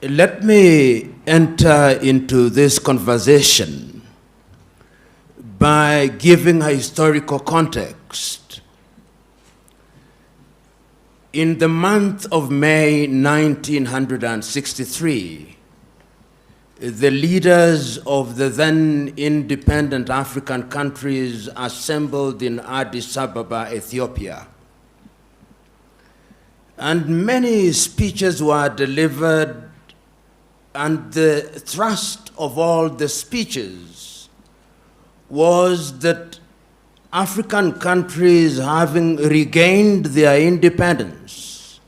Let me enter into this conversation by giving a historical context. In the month of May 1963, the leaders of the then independent African countries assembled in Addis Ababa, Ethiopia. And many speeches were delivered, and the thrust of all the speeches was that African countries, having regained their independence,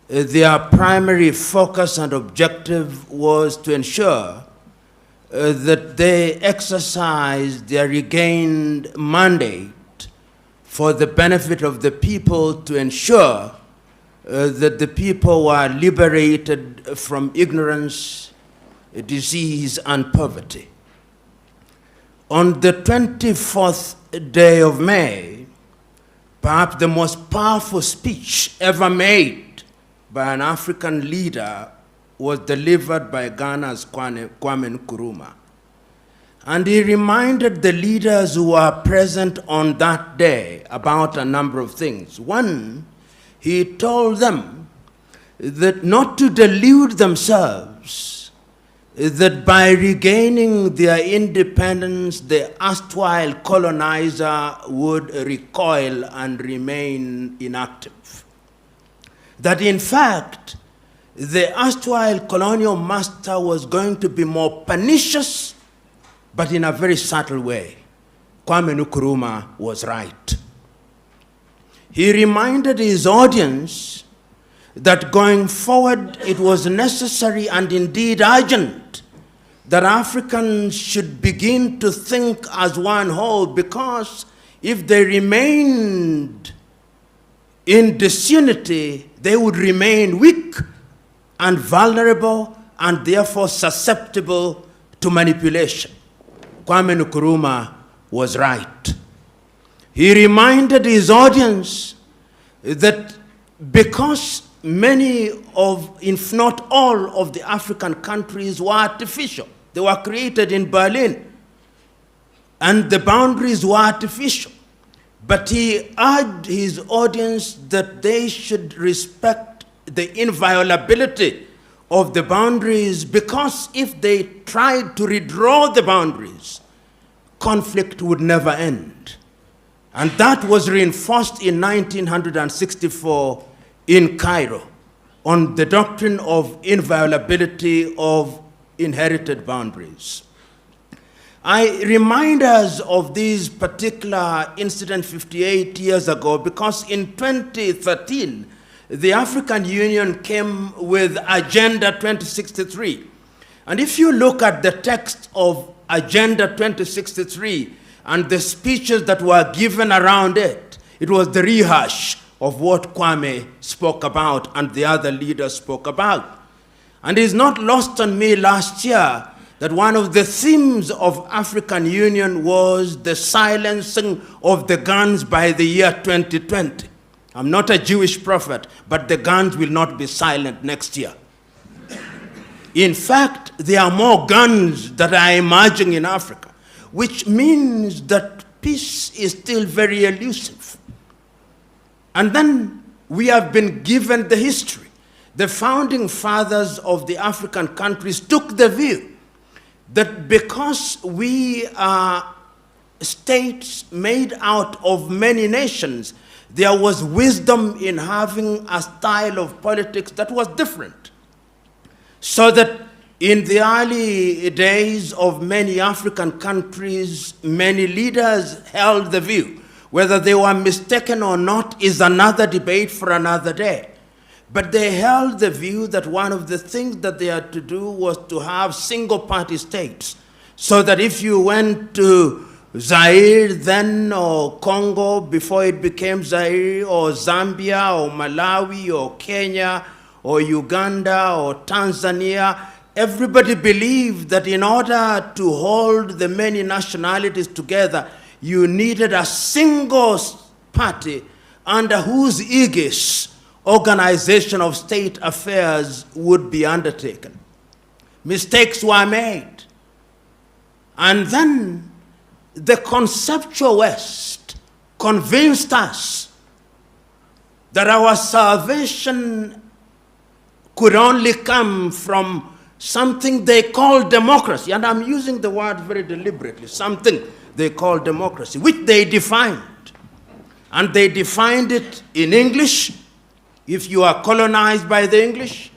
their primary focus and objective was to ensure that they exercised their regained mandate for the benefit of the people, to ensure that the people were liberated from ignorance, disease, and poverty. On the 24th day of May, perhaps the most powerful speech ever made by an African leader was delivered by Ghana's Kwame Nkrumah. And he reminded the leaders who were present on that day about a number of things. One, he told them that not to delude themselves, that by regaining their independence, the erstwhile colonizer would recoil and remain inactive. That in fact, the erstwhile colonial master was going to be more pernicious, but in a very subtle way. Kwame Nkrumah was right. He reminded his audience that going forward it was necessary and indeed urgent that Africans should begin to think as one whole, because if they remained in disunity, they would remain weak and vulnerable and therefore susceptible to manipulation. Kwame Nkrumah was right. He reminded his audience that because many of, if not all, of the African countries were artificial, they were created in Berlin, and the boundaries were artificial, but he urged his audience that they should respect the inviolability of the boundaries, because if they tried to redraw the boundaries, conflict would never end. And that was reinforced in 1964 in Cairo on the doctrine of inviolability of inherited boundaries. I remind us of this particular incident 58 years ago because in 2013, the African Union came with Agenda 2063. And if you look at the text of Agenda 2063, and the speeches that were given around it, it was the rehash of what Kwame spoke about and the other leaders spoke about. And it's not lost on me last year that one of the themes of African Union was the silencing of the guns by the year 2020. I'm not a Jewish prophet, but the guns will not be silent next year. In fact, there are more guns that are emerging in Africa, which means that peace is still very elusive. And then we have been given the history. The founding fathers of the African countries took the view that because we are states made out of many nations, there was wisdom in having a style of politics that was different. So that in the early days of many African countries, many leaders held the view. Whether they were mistaken or not is another debate for another day. But they held the view that one of the things that they had to do was to have single-party states, so that if you went to Zaire then, or Congo before it became Zaire, or Zambia, or Malawi, or Kenya, or Uganda, or Tanzania, everybody believed that in order to hold the many nationalities together, you needed a single party under whose aegis organization of state affairs would be undertaken. Mistakes were made. And then the conceptual West convinced us that our salvation could only come from something they call democracy. And I'm using the word very deliberately, something they call democracy, which they defined. And they defined it in English, if you are colonized by the English.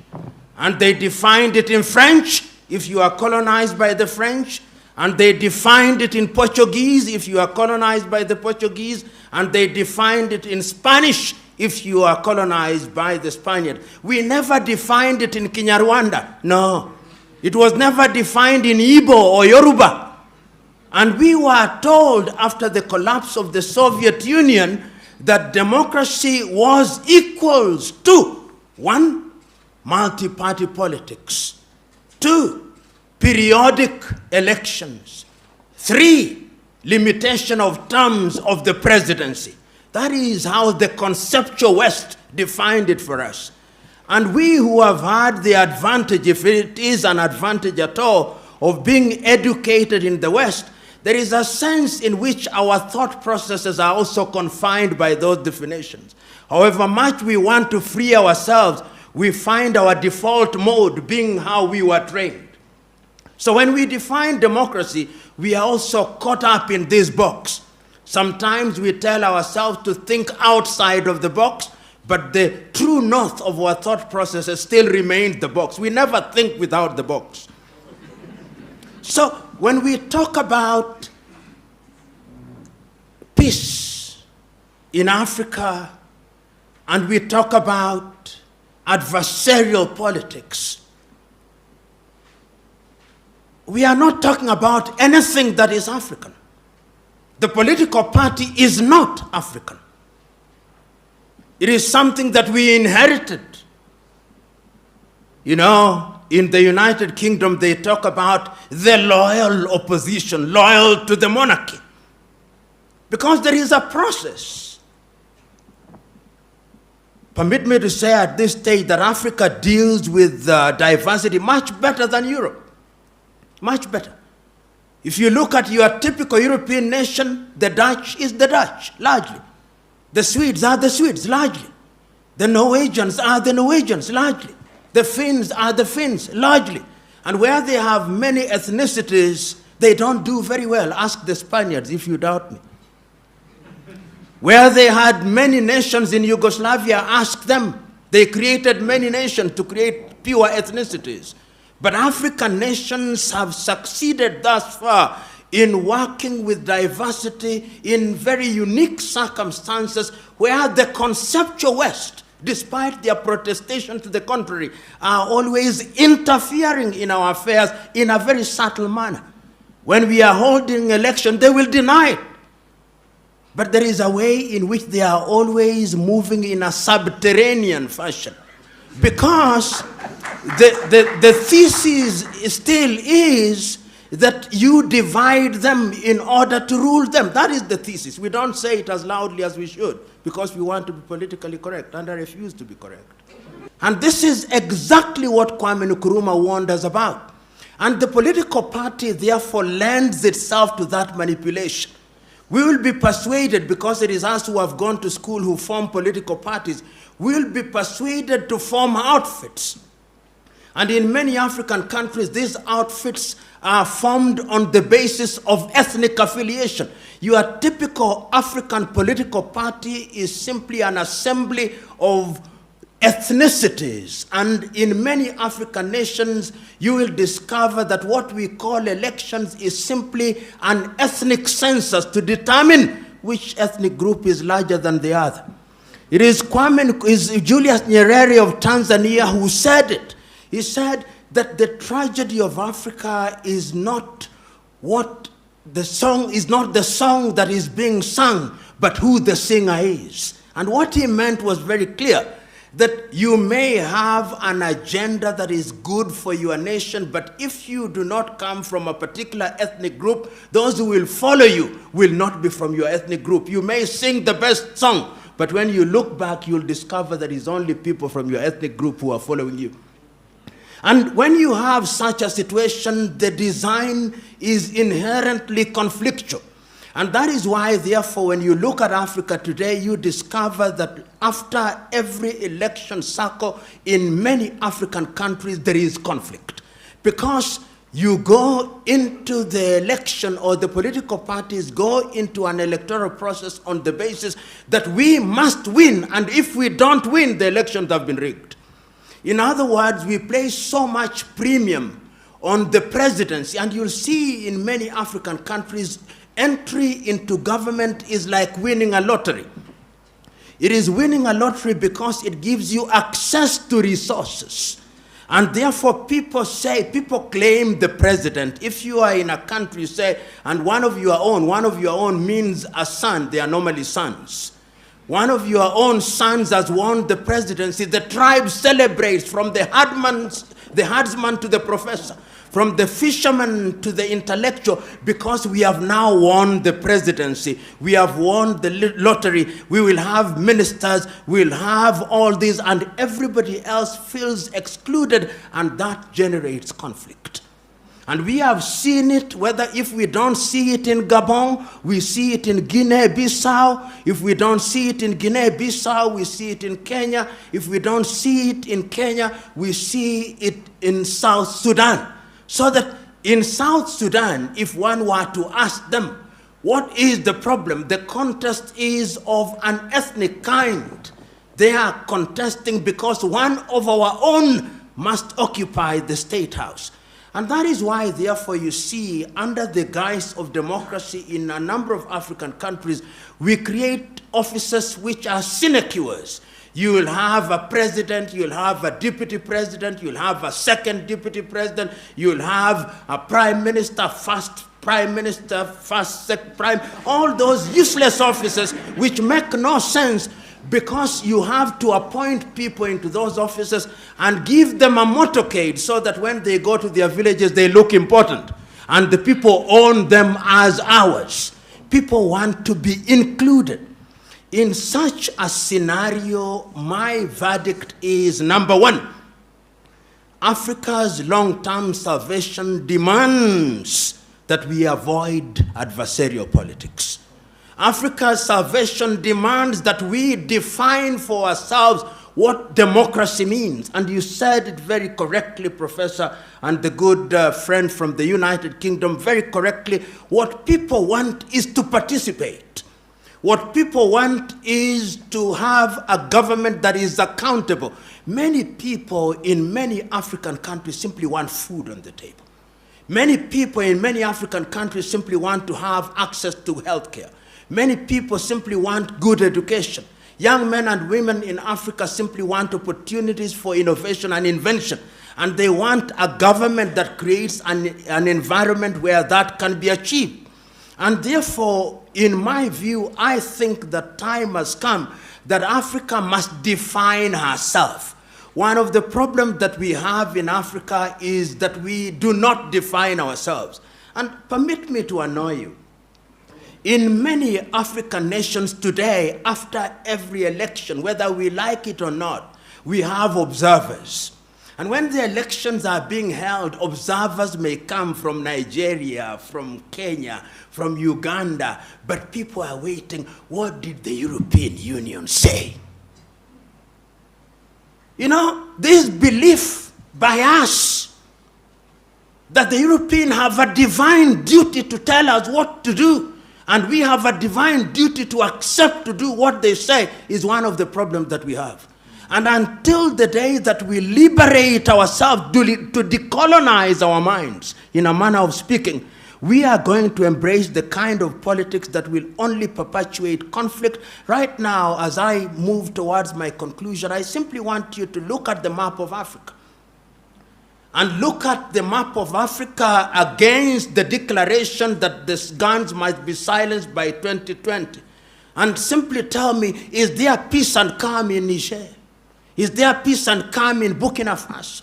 And they defined it in French, if you are colonized by the French. And they defined it in Portuguese, if you are colonized by the Portuguese. And they defined it in Spanish, if you are colonized by the Spaniard. We never defined it in Kinyarwanda. No. It was never defined in Igbo or Yoruba. And we were told after the collapse of the Soviet Union that democracy was equals to 1, multi-party politics, 2, periodic elections, 3, limitation of terms of the presidency. That is how the conceptual West defined it for us. And we who have had the advantage, if it is an advantage at all, of being educated in the West, there is a sense in which our thought processes are also confined by those definitions. However much we want to free ourselves, we find our default mode being how we were trained. So when we define democracy, we are also caught up in this box. Sometimes we tell ourselves to think outside of the box, but the true north of our thought processes still remains the box. We never think without the box. So when we talk about peace in Africa, and we talk about adversarial politics, we are not talking about anything that is African. The political party is not African. It is something that we inherited. You know, in the United Kingdom, they talk about the loyal opposition, loyal to the monarchy. Because there is a process. Permit me to say at this stage that Africa deals with diversity much better than Europe. Much better. If you look at your typical European nation, the Dutch is the Dutch, largely. The Swedes are the Swedes, largely. The Norwegians are the Norwegians, largely. The Finns are the Finns, largely. And where they have many ethnicities, they don't do very well. Ask the Spaniards if you doubt me. Where they had many nations in Yugoslavia, ask them. They created many nations to create pure ethnicities. But African nations have succeeded thus far in working with diversity in very unique circumstances where the conceptual West, despite their protestation to the contrary, are always interfering in our affairs in a very subtle manner. When we are holding election, they will deny it. But there is a way in which they are always moving in a subterranean fashion. Because the thesis still is that you divide them in order to rule them. That is the thesis. We don't say it as loudly as we should because we want to be politically correct, and I refuse to be correct. And this is exactly what Kwame Nkrumah warned us about. And the political party therefore lends itself to that manipulation. We will be persuaded, because it is us who have gone to school who form political parties, we will be persuaded to form outfits. And in many African countries, these outfits are formed on the basis of ethnic affiliation. Your typical African political party is simply an assembly of ethnicities. And in many African nations, you will discover that what we call elections is simply an ethnic census to determine which ethnic group is larger than the other. It is Julius Nyerere of Tanzania who said it. He said that the tragedy of Africa is not what the song is, not the song that is being sung, but who the singer is. And what he meant was very clear, that you may have an agenda that is good for your nation, but if you do not come from a particular ethnic group, those who will follow you will not be from your ethnic group. You may sing the best song, but when you look back, you'll discover that it's only people from your ethnic group who are following you. And when you have such a situation, the design is inherently conflictual. And that is why, therefore, when you look at Africa today, you discover that after every election cycle in many African countries, there is conflict. Because you go into the election, or the political parties go into an electoral process on the basis that we must win, and if we don't win, the elections have been rigged. In other words, we place so much premium on the presidency, and you'll see in many African countries, entry into government is like winning a lottery. It is winning a lottery because it gives you access to resources. And therefore, people claim the president. If you are in a country, say, and one of your own means a son, they are normally sons. One of your own sons has won the presidency. The tribe celebrates, from the herdsman to the professor, from the fisherman to the intellectual, because we have now won the presidency. We have won the lottery. We will have ministers. We'll have all these, and everybody else feels excluded, and that generates conflict. And we have seen it, whether if we don't see it in Gabon, we see it in Guinea-Bissau. If we don't see it in Guinea-Bissau, we see it in Kenya. If we don't see it in Kenya, we see it in South Sudan. So that in South Sudan, if one were to ask them, what is the problem? The contest is of an ethnic kind. They are contesting because one of our own must occupy the state house. And that is why, therefore, you see, under the guise of democracy in a number of African countries, we create offices which are sinecures. You will have a president, you'll have a deputy president, you'll have a second deputy president, you'll have a prime minister, first prime minister, first second prime, all those useless offices which make no sense, because you have to appoint people into those offices and give them a motorcade so that when they go to their villages, they look important. And the people own them as ours. People want to be included. In such a scenario, my verdict is, number one, Africa's long-term salvation demands that we avoid adversarial politics. Africa's salvation demands that we define for ourselves what democracy means. And you said it very correctly, Professor, and the good friend from the United Kingdom, very correctly. What people want is to participate. What people want is to have a government that is accountable. Many people in many African countries simply want food on the table. Many people in many African countries simply want to have access to health care. Many people simply want good education. Young men and women in Africa simply want opportunities for innovation and invention. And they want a government that creates an environment where that can be achieved. And therefore, in my view, I think the time has come that Africa must define herself. One of the problems that we have in Africa is that we do not define ourselves. And permit me to annoy you. In many African nations today, after every election, whether we like it or not, we have observers. And when the elections are being held, observers may come from Nigeria, from Kenya, from Uganda, but people are waiting. What did the European Union say? You know, this belief by us that the Europeans have a divine duty to tell us what to do, and we have a divine duty to accept to do what they say, is one of the problems that we have. And until the day that we liberate ourselves to decolonize our minds, in a manner of speaking, we are going to embrace the kind of politics that will only perpetuate conflict. Right now, as I move towards my conclusion, I simply want you to look at the map of Africa. And look at the map of Africa against the declaration that the guns might be silenced by 2020. And simply tell me, is there peace and calm in Niger? Is there peace and calm in Burkina Faso?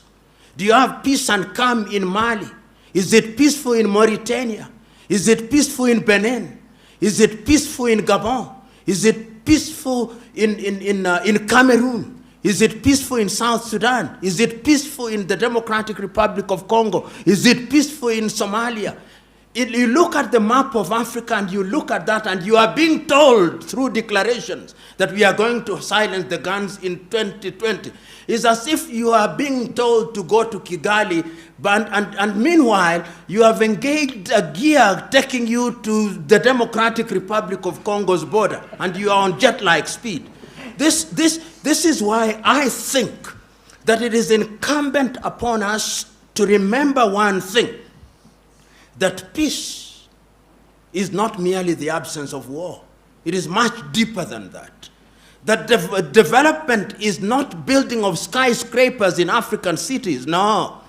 Do you have peace and calm in Mali? Is it peaceful in Mauritania? Is it peaceful in Benin? Is it peaceful in Gabon? Is it peaceful in Cameroon? Is it peaceful in South Sudan? Is it peaceful in the Democratic Republic of Congo? Is it peaceful in Somalia? You look at the map of Africa and you look at that and you are being told through declarations that we are going to silence the guns in 2020. It's as if you are being told to go to Kigali, and meanwhile you have engaged a gear taking you to the Democratic Republic of Congo's border and you are on jet-like speed. This is why I think that it is incumbent upon us to remember one thing, that peace is not merely the absence of war. It is much deeper than that. That development is not building of skyscrapers in African cities, no.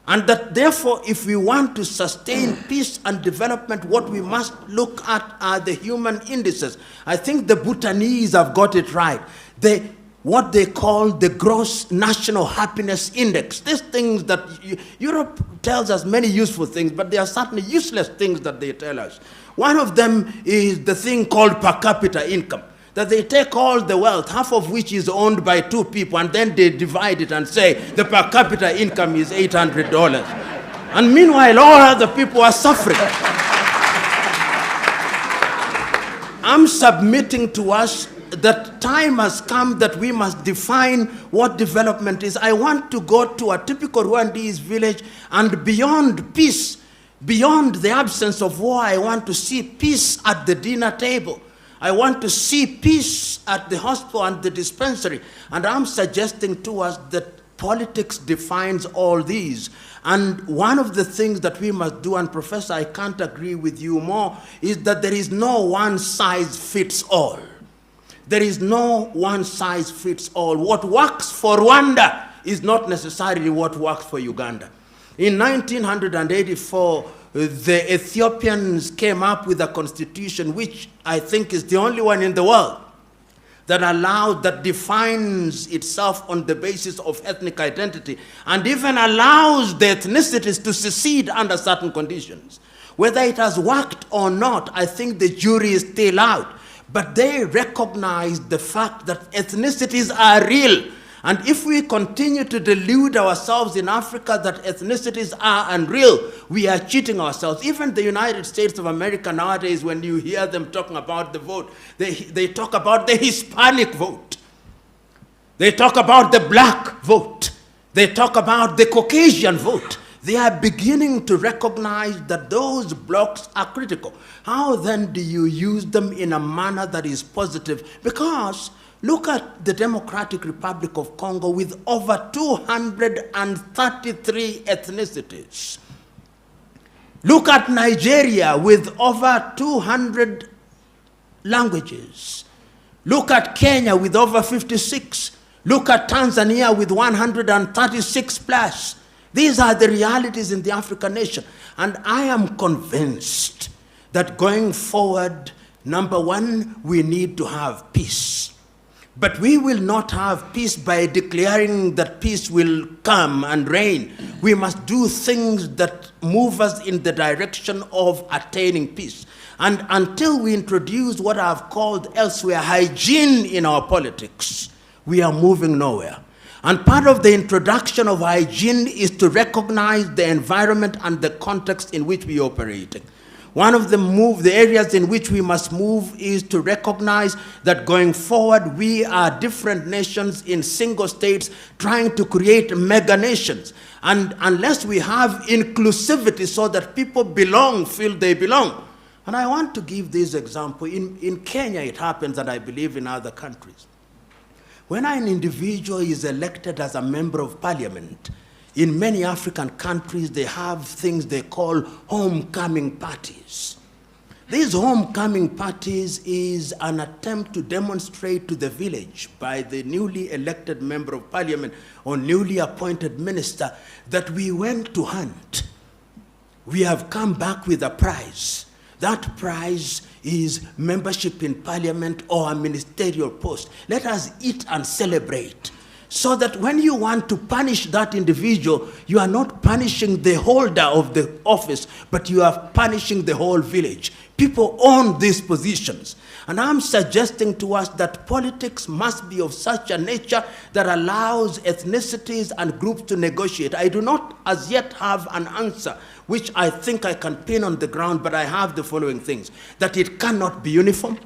And that therefore, if we want to sustain peace and development, what we must look at are the human indices. I think the Bhutanese have got it right. What they call the gross national happiness index. These things that Europe tells us many useful things, but there are certainly useless things that they tell us. One of them is the thing called per capita income. That they take all the wealth, half of which is owned by 2 people, and then they divide it and say the per capita income is $800. And meanwhile, all other people are suffering. I'm submitting to us that time has come that we must define what development is. I want to go to a typical Rwandese village, and beyond peace, beyond the absence of war, I want to see peace at the dinner table. I want to see peace at the hospital and the dispensary. And I'm suggesting to us that politics defines all these. And one of the things that we must do, and Professor, I can't agree with you more, is that there is no one size fits all. There is no one size fits all. What works for Rwanda is not necessarily what works for Uganda. In 1984, the Ethiopians came up with a constitution which I think is the only one in the world that defines itself on the basis of ethnic identity, and even allows the ethnicities to secede under certain conditions. Whether it has worked or not, I think the jury is still out. But they recognize the fact that ethnicities are real. And if we continue to delude ourselves in Africa that ethnicities are unreal, we are cheating ourselves. Even the United States of America nowadays, when you hear them talking about the vote, they talk about the Hispanic vote. They talk about the black vote. They talk about the Caucasian vote. They are beginning to recognize that those blocks are critical. How then do you use them in a manner that is positive? Because look at the Democratic Republic of Congo with over 233 ethnicities. Look at Nigeria with over 200 languages. Look at Kenya with over 56. Look at Tanzania with 136 plus. These are the realities in the African nation. And I am convinced that going forward, number one, we need to have peace. But we will not have peace by declaring that peace will come and reign. We must do things that move us in the direction of attaining peace. And until we introduce what I've called elsewhere hygiene in our politics, we are moving nowhere. And part of the introduction of hygiene is to recognize the environment and the context in which we are operating. One of the areas in which we must move is to recognize that going forward, we are different nations in single states trying to create mega nations. And unless we have inclusivity so that people feel they belong. And I want to give this example. In Kenya, it happens, and I believe in other countries. When an individual is elected as a member of parliament, in many African countries, they have things they call homecoming parties. These homecoming parties is an attempt to demonstrate to the village by the newly elected member of parliament or newly appointed minister that we went to hunt. We have come back with a prize. That prize is membership in parliament or a ministerial post. Let us eat and celebrate. So that when you want to punish that individual, you are not punishing the holder of the office, but you are punishing the whole village. People own these positions. And I'm suggesting to us that politics must be of such a nature that allows ethnicities and groups to negotiate. I do not as yet have an answer, which I think I can pin on the ground, but I have the following things: that it cannot be uniform,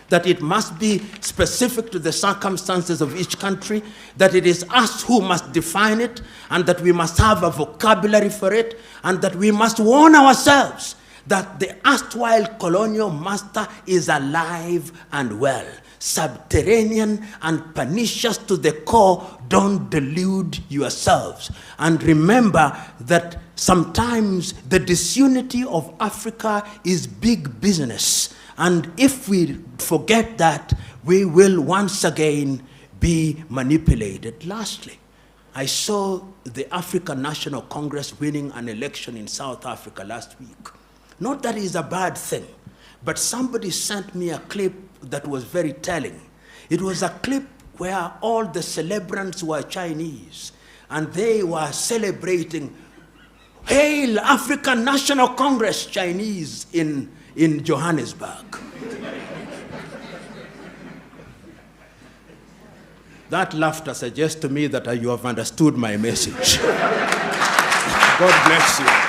that it must be specific to the circumstances of each country, that it is us who must define it, and that we must have a vocabulary for it, and that we must warn ourselves that the erstwhile colonial master is alive and well, subterranean and pernicious to the core. Don't delude yourselves. And remember that sometimes the disunity of Africa is big business. And if we forget that, we will once again be manipulated. Lastly, I saw the African National Congress winning an election in South Africa last week. Not that it's a bad thing, but somebody sent me a clip that was very telling. It was a clip where all the celebrants were Chinese, and they were celebrating, "Hail African National Congress," Chinese in Johannesburg. That laughter suggests to me that you have understood my message. God bless you.